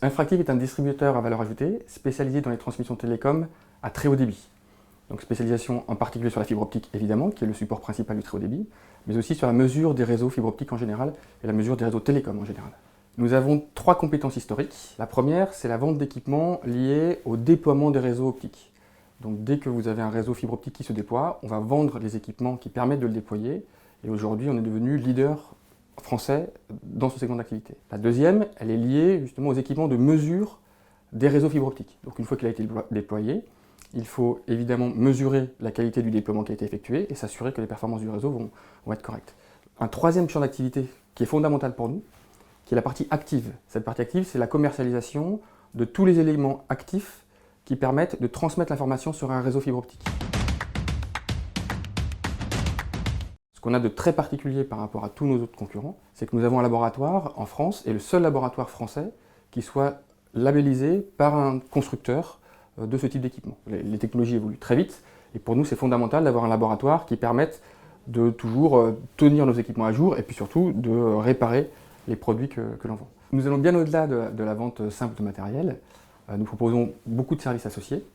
Infractive est un distributeur à valeur ajoutée spécialisé dans les transmissions télécom à très haut débit. Donc spécialisation en particulier sur la fibre optique évidemment, qui est le support principal du très haut débit, mais aussi sur la mesure des réseaux fibre optique en général et la mesure des réseaux télécom en général. Nous avons 3 compétences historiques. La première, c'est la vente d'équipements liés au déploiement des réseaux optiques. Donc dès que vous avez un réseau fibre optique qui se déploie, on va vendre les équipements qui permettent de le déployer. Et aujourd'hui, on est devenu leader français dans ce segment d'activité. La deuxième, elle est liée justement aux équipements de mesure des réseaux fibre optique. Donc une fois qu'il a été déployé, il faut évidemment mesurer la qualité du déploiement qui a été effectué et s'assurer que les performances du réseau vont être correctes. Un troisième champ d'activité qui est fondamental pour nous, qui est la partie active. Cette partie active, c'est la commercialisation de tous les éléments actifs qui permettent de transmettre l'information sur un réseau fibre optique. Ce qu'on a de très particulier par rapport à tous nos autres concurrents, c'est que nous avons un laboratoire en France, et le seul laboratoire français qui soit labellisé par un constructeur de ce type d'équipement. Les technologies évoluent très vite, et pour nous c'est fondamental d'avoir un laboratoire qui permette de toujours tenir nos équipements à jour, et puis surtout de réparer les produits que l'on vend. Nous allons bien au-delà de la vente simple de matériel. Nous proposons beaucoup de services associés.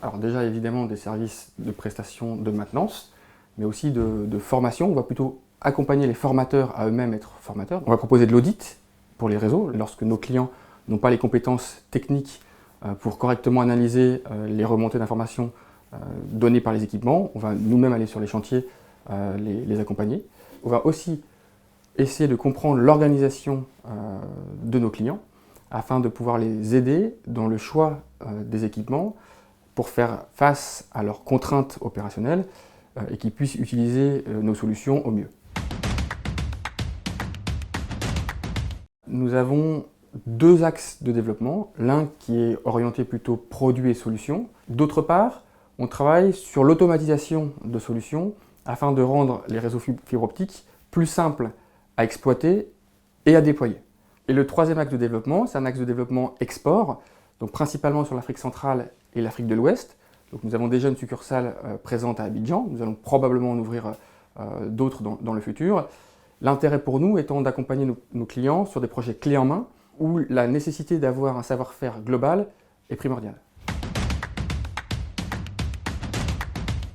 Alors déjà évidemment des services de prestation de maintenance, mais aussi de formation. On va plutôt accompagner les formateurs à eux-mêmes être formateurs. On va proposer de l'audit pour les réseaux, lorsque nos clients n'ont pas les compétences techniques pour correctement analyser les remontées d'informations données par les équipements. On va nous-mêmes aller sur les chantiers les accompagner. On va aussi essayer de comprendre l'organisation de nos clients afin de pouvoir les aider dans le choix des équipements pour faire face à leurs contraintes opérationnelles et qu'ils puissent utiliser nos solutions au mieux. Nous avons 2 axes de développement, l'un qui est orienté plutôt produits et solutions. D'autre part, on travaille sur l'automatisation de solutions afin de rendre les réseaux fibre optique plus simples à exploiter et à déployer. Et le 3e axe de développement, c'est un axe de développement export, donc principalement sur l'Afrique centrale et l'Afrique de l'Ouest. Donc nous avons déjà une succursale présente à Abidjan, nous allons probablement en ouvrir d'autres dans le futur. L'intérêt pour nous étant d'accompagner nos clients sur des projets clés en main où la nécessité d'avoir un savoir-faire global est primordiale.